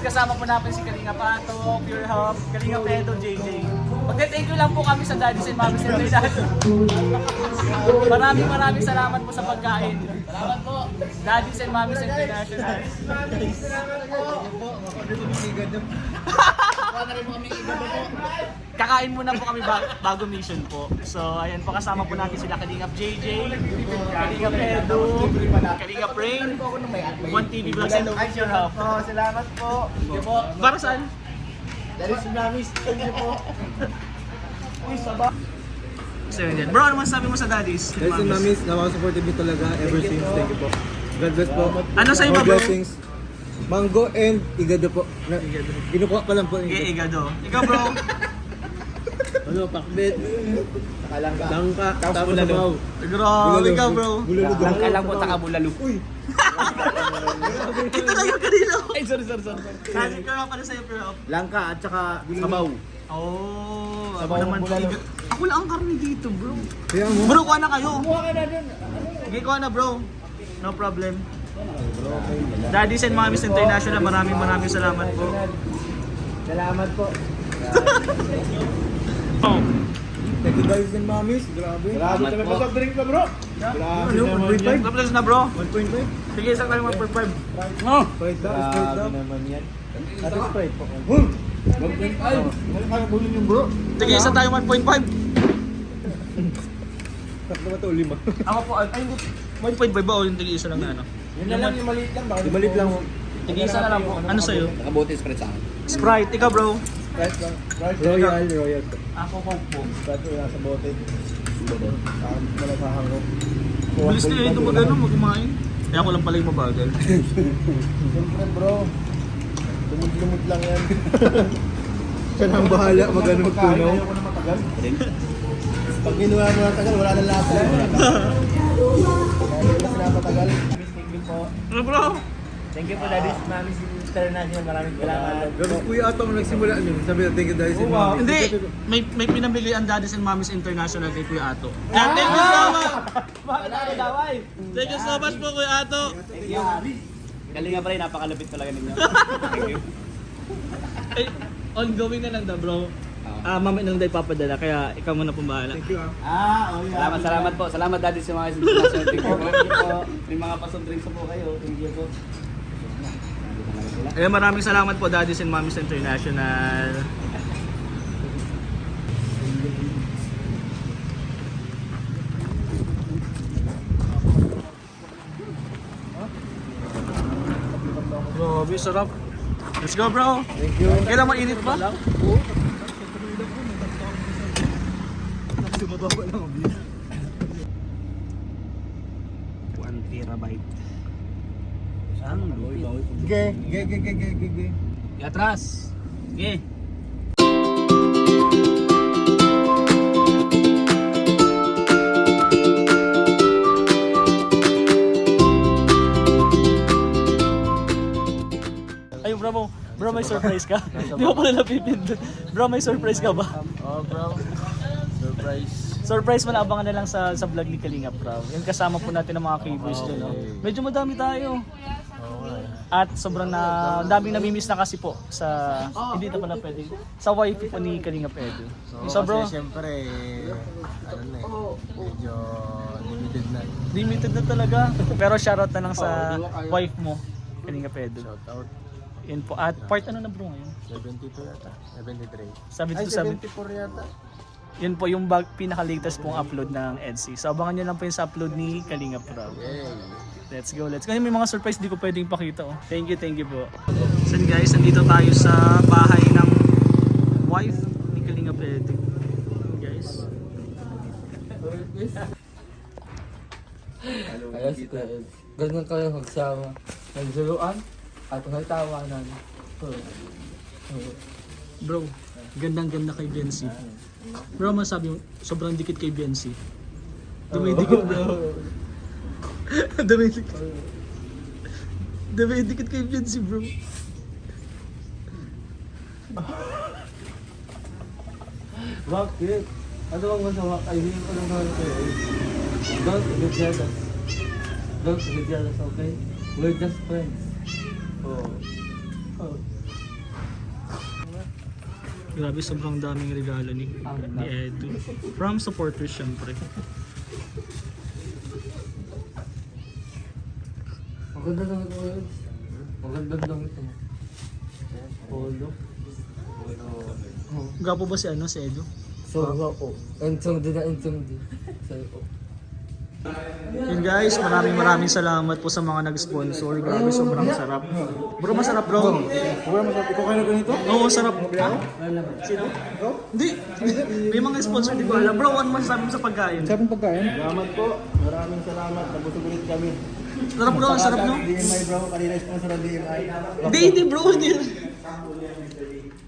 kasama po natin si Kalinga Pato, Pure Health, Kalinga Pedo, JJ. Magte-thank you lang po kami sa Daddy's and Mommy's International. Maraming salamat po sa pagkain. Salamat po. Daddy's and Mommy's International. Kakain muna po kami bago mission po. So ayan po, kasama po natin sila Kalingap JJ, Kalingap Edo, Kalingap Rain, 1TV Vlogs and Pure Health. Oh, salamat po. Sige po. Para saan? Dari si Mamis. Thank you po. Uy, saba. So yun yan. Bro, ano masasabi mo sa Daddy's? Guys and Mamis, napaka-supportive niyo talaga ever since. Thank you po. God bless po. Ano sa'yo ba, More bro? blessings. Mango and igado po. Kinukuha pa lang po. Sige, igado. Ikaw, bro. Ano, pakbet. Nakalangka. Langka. Tapos bulalo. sabaw. Grabe ka, bro. Bulalo. Langka lang po, taka bulalo. Uy. Ito na yung kanino. Ay, sorry. Sabi ka nga pala sa'yo, Pure Health. Langka at saka sabaw. Oh, ako Sabaw ng naman bulalo. Ako lang ang karne dito, bro. Kaya mo. Bro, kuha na kayo. Kuha ka na dun. Sige, kuha na, bro. No problem. Daddy's and Mommy's International, maraming salamat po. Salamat po. Oh. Thank you guys and Mamis. Grabe. Grabe Salamat naman po. sa drink na bro. Grabe naman yan. Tapos na, bro. 1.5. Sige, isang tayo 1.5. Sprite daw. Sprite daw. naman yan. At Sprite po. Ay, kaya bulin yung bro. Sige, isa tayo 1.5. Tatlo ba ito? 5. Ako po, ay, 1.5 ba o yung tig-isa lang na ano? Yun na lang yung maliit lang. Baka Malit lang mo. Tig-isa na lang po. Ano sa'yo? Nakabote Sprite sa akin. Sprite, ikaw, bro. Sprite lang. Sprite. Royal. Ako, Coke po. Sprite ko nasa bote. Malasahan ko. Bilis na ito mag-ano, mag-kumain. Kaya ako lang pala yung mabagal. Siyempre bro. Lumot-lumot lang yan. Siya nang bahala mag-ano magtunaw. Ayoko na matagal. Pag ginuha mo ng tagal, wala nang lasa. Kaya hindi na pinapatagal. Thank you po. Ano, bro? Thank you po Daddy's Mommy's International. Maraming salamat. Grabe kuya ata mo nagsimula yun. Sabi na thank you guys and Mamis. Hindi, may pinamili ang Daddy's and Mommy's International kay Kuya Ato. Kaya thank you so much! Wala na daway. Thank you so much po, Kuya Ato! Thank you. Galinga pa rin, napakalapit talaga ninyo. Thank you. Eh, ongoing na lang daw, bro. Mami nang daw ipapadala, kaya ikaw muna pong bahala. Thank you ah. Oh yeah. Salamat po. Salamat Daddy sa mga international. Thank you po. May mga pasong drinks po kayo. Thank you po. Eh, maraming salamat po, Daddy's and Mommy's International. Grabe, sarap. Let's go, bro. Thank you. Kailan mainit ba? Sumababa lang ang views. 1 terabyte. Ang lupit. Ge. Atras. Sige. Ayun, bro, may surprise ka? Di ba pala napipindot? Bro, may surprise ka ba? Oh bro. Surprise. Surprise mo na, abangan na lang sa vlog ni Kalinga, bro. Yung kasama po natin ng mga K-boys dyan, no? Medyo madami tayo. At sobrang daming namimiss na kasi po sa, hindi na pala pwede, sa wife po ni Kalinga Pedro. So bro, Siyempre, ano na medyo limited na. limited na talaga. Pero shoutout na lang sa wife mo, Kalinga Pedro. Shoutout. Yun po. At part ano na bro ngayon? 72 yata. 73. 72, 74 yata. Yun po yung pinaka-latest pong upload ng EDC. So abangan nyo lang po yung sa upload ni Kalinga Pro. Let's go. May mga surprise di ko pwedeng pakita. Oh. Thank you po. So guys, nandito tayo sa bahay ng wife ni Kalinga Pedro. Guys. Ayos ko. Ganun kayo magsama. Nagsuruan at nagtawanan. Bro, gandang-ganda kay Biancy. Bro, masabi mo, sobrang dikit kay Biancy. Dumidikit bro. Dumidikit kay Biancy bro. Bakit? Ano bang masama? Ay, hindi ko lang naman kayo. Don't get jealous. Don't get jealous, okay? We're just friends. Oh. Grabe, sobrang daming regalo ni Edu. From supporters, syempre. Maganda lang ito ngayon. Maganda lang ito. Polo. Gwapo ba si Edu? So, po. Entong din na entong din. Sa'yo po. Yun guys, maraming salamat po sa mga nag-sponsor. Grabe, sobrang sarap. Bro, masarap bro. Bro, masarap. Ikaw kayo na ganito? Oo, sarap. Ha? Sino? Hindi. May mga sponsor, di ko alam. Bro, ano masasabi mo sa pagkain? Sarap ng pagkain? Salamat po. Maraming salamat. Nabusog ulit kami. Sarap bro, ang sarap no? DMI bro, kanina sponsor ng DMI. Hindi bro, hindi.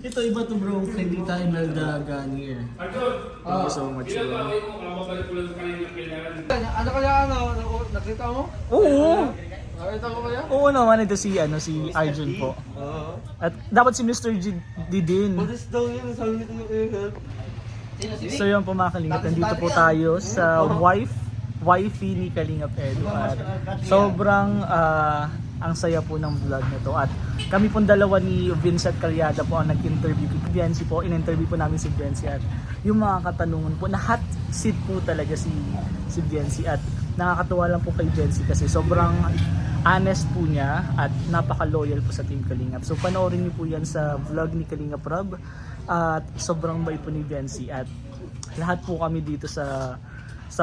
Ito iba to bro, hindi tayo Imelda Ganier. Thank you so much bro. Ano kaya nakita mo? Oo! Nakita ko kaya? Oo naman, ito si Arjun po. At dapat si Mr. G din. Pulis daw yun, sabi nito yung i-help. So yun po mga kalingap, nandito po tayo sa wifey ni Kalingap Edu. At sobrang ang saya po ng vlog na to. At kami pong dalawa ni Vincent Calyada po ang nag-interview. Biancy po, in-interview po namin si Biancy. At yung mga katanungan po, na hot seat po talaga si Biancy. At nakakatuwa lang po kay Biancy kasi sobrang honest po niya at napaka-loyal po sa Team Kalingap. So panoorin niyo po yan sa vlog ni Kalingap Rob. At sobrang bait po ni Biancy. At lahat po kami dito sa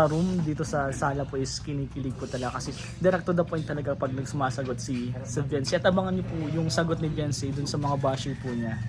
room, dito sa sala po is kinikilig po talaga kasi direct to the point talaga pag nagsumasagot si Biancy. At abangan niyo po yung sagot ni Biancy dun sa mga basher po niya.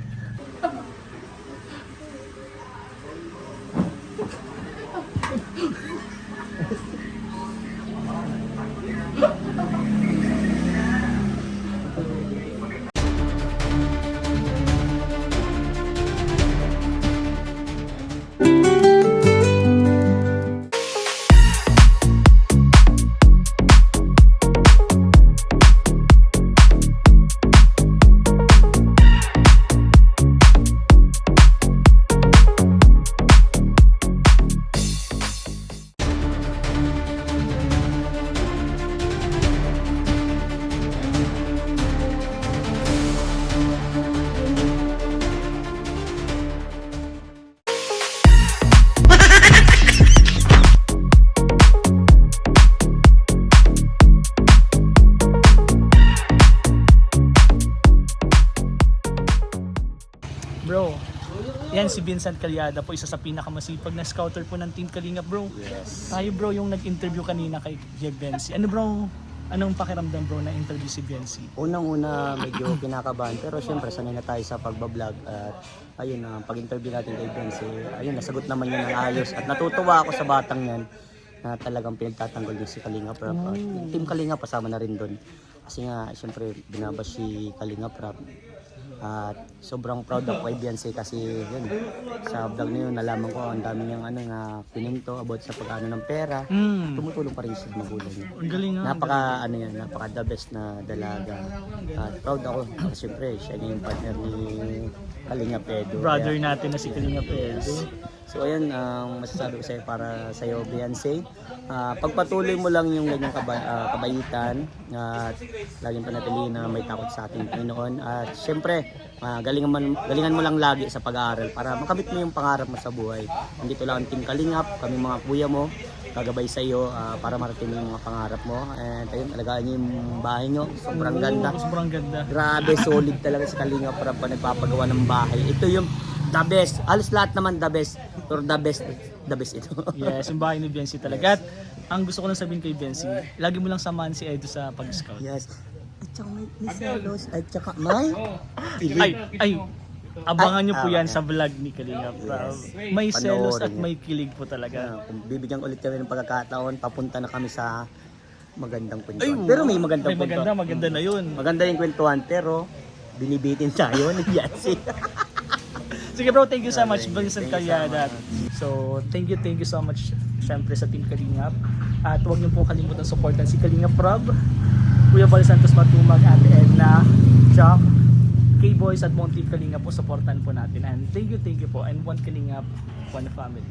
Bro, yan si Vincent Calyada po, isa sa pinakamasipag na scouter po ng Team Kalingap bro. Yes. Tayo bro yung nag-interview kanina kay Biancy. Ano bro, anong pakiramdam bro na interview si Biancy? Unang-una medyo kinakabahan pero syempre sanay na tayo sa pagbablog at ayun pag-interview natin kay Benzi, ayun nasagot naman niya ng ayos at natutuwa ako sa batang yan na talagang pinagtatanggol din si Kalingap Rap. At yung Team Kalingap kasama na rin doon. Kasi nga syempre binabas si Kalingap Rap. At sobrang proud ako kay Biancy kasi yun, sa vlog na yun nalaman ko ang dami niyang na pininto about sa pagkano ng pera. Tumutulong pa rin siya sa magulang niya. Ang galing nga. Napaka the best na dalaga. At proud ako kasi syempre siya yung partner ni Kalingap Edu. Brother natin na si Kalingap Edu. So ayun, masasabi ko sa'yo para sa'yo Biancy, pagpatuloy mo lang yung ganyang kabaitan at laging panatilihin na may takot sa ating Panginoon at syempre galingan mo lang lagi sa pag-aaral para makamit mo yung pangarap mo sa buhay. Nandito lang ang Team Kalingap, kami mga kuya mo, gagabay sa iyo para marating mo yung mga pangarap mo. And ayun, alagaan niyo yung bahay niyo, sobrang ganda. Sobrang ganda. Grabe, solid talaga si Kalingap para pa nagpapagawa ng bahay. Ito yung the best. Halos lahat naman the best. Pero the best ito. Yes, yung bahay ni Biancy talaga. At ang gusto ko lang sabihin kay Biancy, lagi mo lang samahan si Edu sa pag-scout. Yes. At saka may selos. At saka may Ay, abangan nyo po yan sa vlog ni Kalingap Rob. May selos at Panoorin may kilig po talaga. Kung bibigyan ulit kami ng pagkakataon, papunta na kami sa magandang Ay, kwentuhan. Pero may magandang maganda na yun. Maganda yung kwentuhan, pero binibitin tayo ni Biancy. Sige bro, thank you so much, Vincent Calyada. So, thank you so much syempre sa Team Kalingap. At huwag niyo po kalimutan supportan si Kalingap Rob, Kuya Val Santos Matumag, Ate Edna, Jack, K-Boys at buong Team Kalingap po, supportan po natin. And thank you po. And one Kalingap, one family.